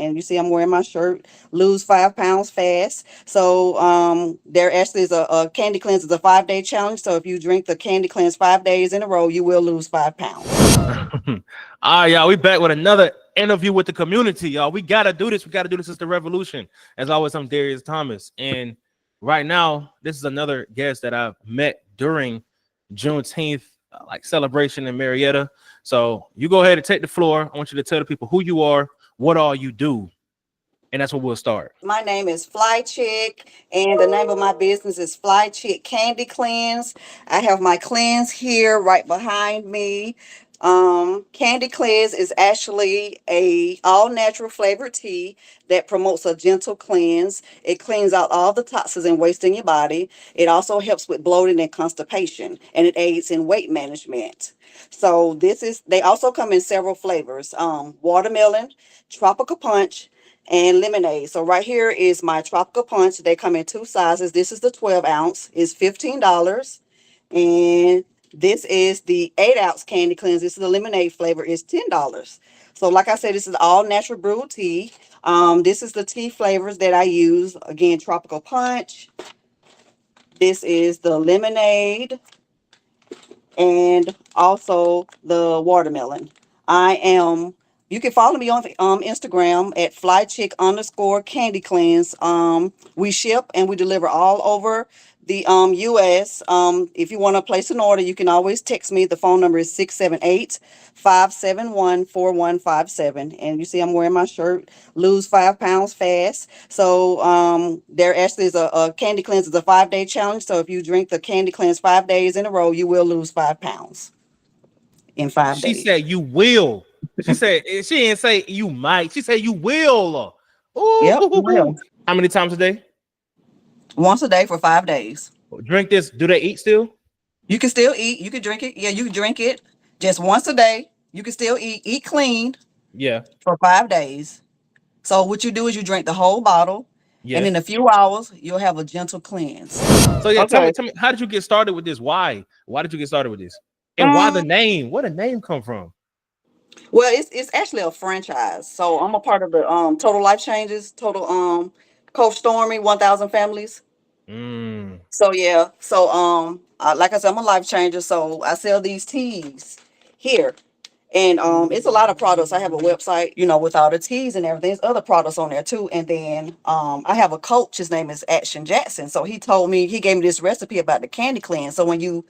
and you see I'm wearing my shirt, lose 5 pounds fast. So there actually is a candy cleanse is a 5 day challenge. So if you drink the candy cleanse 5 days in a row, you will lose 5 pounds. All right, y'all. We back with another interview with the community, y'all. We gotta do this. We gotta do this. It's the revolution. As always, I'm Darius Thomas, and right now, this is another guest that I've met during Juneteenth, like celebration in Marietta. So you go ahead and take the floor. I want you to tell the people who you are, what all you do, and that's where we'll start. My name is FlyChic, and the name of my business is FlyChic Candy Cleanse. I have my cleanse here right behind me. Candy Cleanse is actually a all natural flavored tea that promotes a gentle cleanse. It cleans out all the toxins and waste in your body. It also helps with bloating and constipation, and it aids in weight management. So they also come in several flavors: watermelon, tropical punch, and lemonade. So right here is my tropical punch. They come in two sizes. This is the 12 ounce. It's $15. And this is the 8 ounce candy cleanse. This is the lemonade flavor. It's $10. So like I said, this is all natural brewed tea. This is the tea flavors that I use. Again, tropical punch. This is the lemonade and also the watermelon. I am. You can follow me on Instagram at flychick_candy cleanse. We ship and we deliver all over the US. If you want to place an order, you can always text me. The phone number is 678-571-4157. And you see I'm wearing my shirt, lose 5 pounds fast. So there actually is a candy cleanse is a 5 day challenge. So if you drink the candy cleanse 5 days in a row, you will lose 5 pounds in five She days. said you will. She said she didn't say you might. She said you will. Yep, you Ooh. will. How many times a day? Once a day for 5 days. Drink this. Do they eat still? You can still eat. You can drink it. Yeah, you can drink it just once a day. You can still eat. Eat clean Yeah. for 5 days. So what you do is you drink the whole bottle, and in Yes. a few hours you'll have a gentle cleanse. So yeah, Okay. tell me, how did you get started with this? Why? Why did you get started with this? And why the Um, name? Where the name come from? well, it's actually a franchise. So I'm a part of the Total Life Changes, Total Coach Stormy 1,000 Families. Mm. So yeah, so like I said, I'm a life changer. So I sell these teas here, and it's a lot of products. I have a website, with all the teas and everything. There's other products on there too. And then I have a coach. His name is Action Jackson. So he gave me this recipe about the candy cleanse. So when you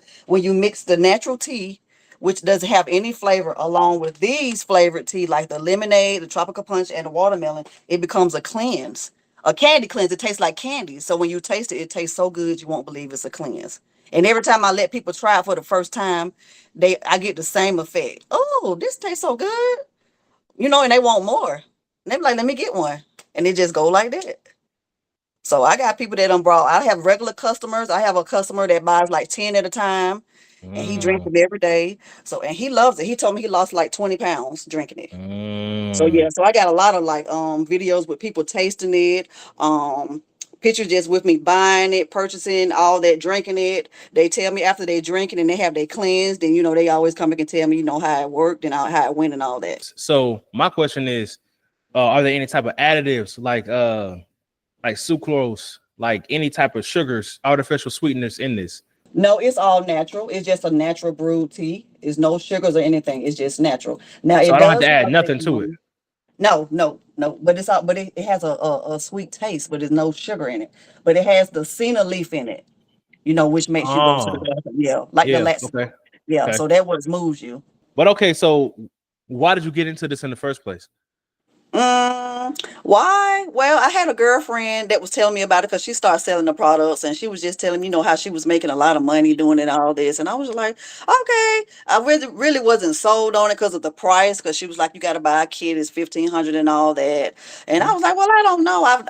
mix the natural tea, which doesn't have any flavor, along with these flavored tea like the lemonade, the tropical punch, and the watermelon, it becomes a cleanse. A candy cleanse. It tastes like candy. So when you taste it, it tastes so good you won't believe it's a cleanse. And every time I let people try it for the first time, I get the same effect. Oh, this tastes so good, and they want more. And they be like, let me get one, and it just go like that. So I got people that done brought. I have regular customers. I have a customer that buys like 10 at a time, and he drinks Mm. them every day. So and he loves it. He told me he lost like 20 pounds drinking it. So Mm. yeah, so I got a lot of like videos with people tasting it, um pictures just with me buying it, purchasing all that, drinking it. They tell me after they drink it and they have they cleansed, and they always come back and tell me how it worked and how it went and all that. So my question is, are there any type of additives like sucrose, like any type of sugars, artificial sweeteners in this? No, it's all natural. It's just a natural brewed tea. It's no sugars or anything. It's just natural. Now So it I don't have to does add have nothing to it. no, no, no. But it's all, but it has a sweet taste, but there's no sugar in it. But it has the senna leaf in it, which makes you go to the Oh, bathroom. Yeah, like the yeah. last. Okay. Yeah, Okay. so that what moves you. But okay, so why did you get into this in the first place? Why? Well, I had a girlfriend that was telling me about it because she started selling the products, and she was just telling me, how she was making a lot of money doing it, all this, and I was like, okay. I really wasn't sold on it because of the price, because she was like, you got to buy a kit, it's 1,500 and all that, and I was like, well, I don't know, I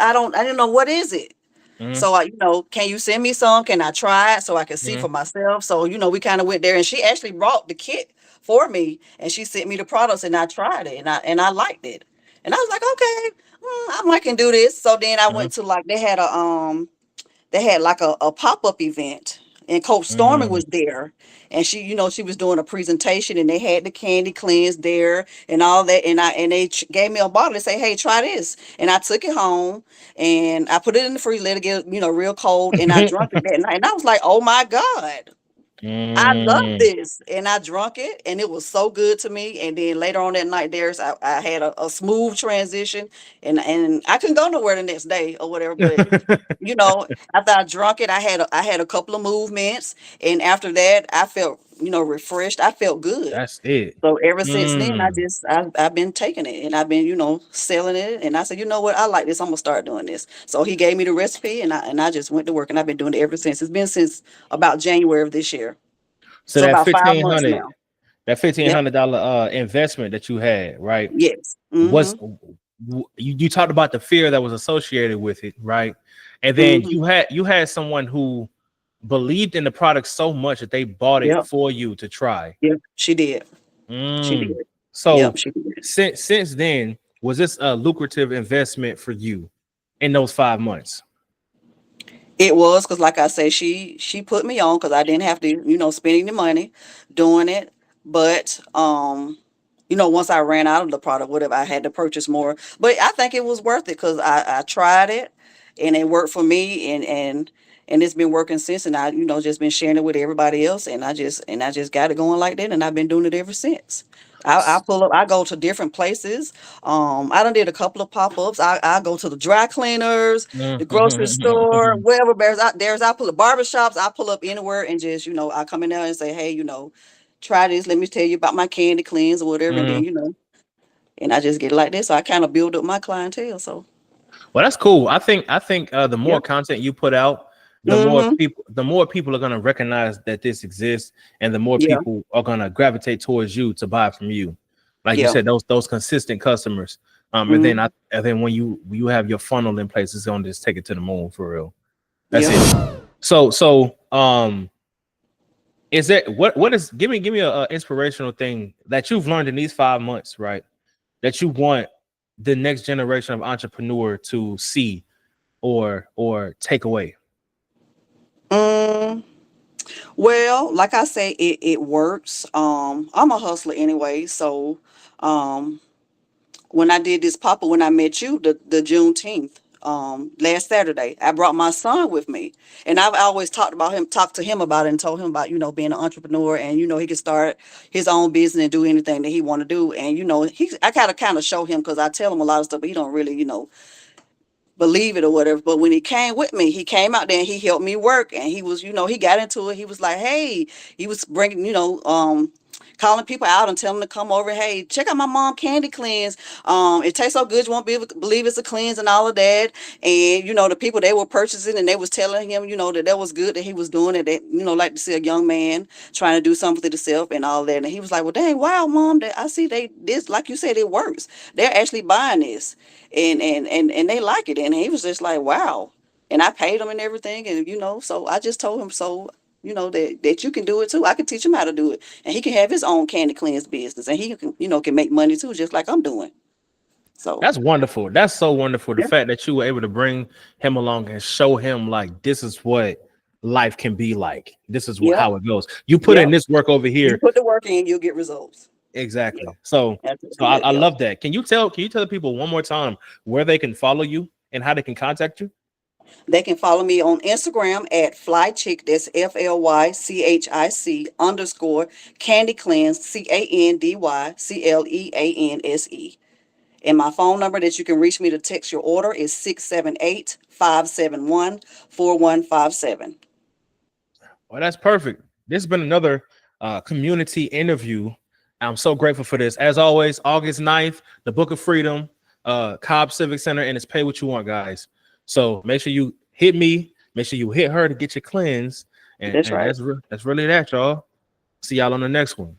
didn't know what is it. Mm-hmm. So can you send me some? Can I try it so I can see for myself? So we kind of went there, and she actually brought the kit for me, and she sent me the products, and I tried it, and I liked it, and I was like, okay, I might can do this. So then I Mm-hmm. went to like they had like a pop up event and Coach Stormy Mm. was there, and she, she was doing a presentation, and they had the candy cleanse there and all that, and they gave me a bottle and say, "Hey, try this," and I took it home and I put it in the freezer, let it get real cold, and I drank it that night, and I was like, "Oh my God, I love Mm. this," and I drunk it, and it was so good to me. And then later on that night, I had a smooth transition, and I couldn't go nowhere the next day or whatever, but. After I drunk it, I had a couple of movements, and after that, I felt refreshed. I felt good. That's it. So ever since then, Mm. I've been taking it, and I've been selling it. And I said, you know what, I like this. I'm gonna start doing this. So he gave me the recipe, and I just went to work, and I've been doing it ever since. It's been since about January of this year, So so that about 5 months 1500, now. that fifteen Yep. hundred dollar investment that you had, right? Yes. Was Mm-hmm. you talked about the fear that was associated with it, right? And then Mm-hmm. you had someone who believed in the product so much that they bought it Yep. for you to try. Yep. She did. She did. Mm. Yep. So She did. since then, was this a lucrative investment for you in those 5 months? It was because, like I say, she put me on because I didn't have to, spend any money doing it. But once I ran out of the product, whatever, I had to purchase more. But I think it was worth it because I tried it, and it worked for me, and it's been working since. And I, just been sharing it with everybody else, and I just got it going like that, and I've been doing it ever since. I pull up. I go to different places. I done did a couple of pop-ups. I go to the dry cleaners, the grocery store, wherever there's I pull up barbershops. I pull up anywhere and just, I come in there and say, hey, try this. Let me tell you about my candy cleanse or whatever. And then, Mhm. and I just get it like this. So I kind of build up my clientele. So, Well, that's cool. I think the more yep. content you put out, Mm-hmm. the more people are gonna recognize that this exists, and the more Yeah. people are gonna gravitate towards you to buy from you. Like you Yeah. said, those consistent customers. Mm-hmm. And then when you have your funnel in place, it's gonna just take it to the moon for real. That's Yeah. it. So is that what is give me a inspirational thing that you've learned in these 5 months, right? That you want the next generation of entrepreneur to see or take away. Mm, well, like I say, it works. I'm a hustler anyway. So, um, when I did this pop up when I met you, the Juneteenth, last Saturday, I brought my son with me, and I've always talked to him about it, and told him about being an entrepreneur, and he could start his own business and do anything that he want to do, and I kind of show him because I tell him a lot of stuff, but he don't really believe it or whatever. But when he came with me, he came out there and he helped me work, and he was, he got into it. He was like, hey, he was bringing, calling people out and telling them to come over. Hey, check out my mom candy cleanse. It tastes so good you won't be able to believe it's a cleanse and all of that. And the people, they were purchasing, and they was telling him, that was good that he was doing it. That like to see a young man trying to do something to himself and all that. And he was like, well, dang, wow, mom, that I see this, like you said, it works. They're actually buying this, and they like it. And he was just like, wow. And I paid him and everything, and so I just told him, so that you can do it too. I can teach him how to do it, and he can have his own candy cleanse business, and he can can make money too, just like I'm doing. So That's wonderful. That's so wonderful. The yeah, fact that you were able to bring him along and show him like this is what life can be like. This is yeah, how it goes. You put yeah. in this work over You here. put the work in, you'll get results. Yeah, Exactly. So yeah, I yeah. love that. Can you tell the people one more time where they can follow you and how they can contact you? They can follow me on Instagram at FlyChic. That's FLYCHIC underscore Candy Cleanse CANDYCLEANSE. And my phone number that you can reach me to text your order is 678-571-4157. Well, that's perfect. This has been another community interview. I'm so grateful for this. As always, August 9th, the Book of Freedom, Cobb Civic Center, and it's pay what you want, guys. So make sure you hit me, make sure you hit her to get your cleanse. And, That's and right. that's really that, y'all. See y'all on the next one.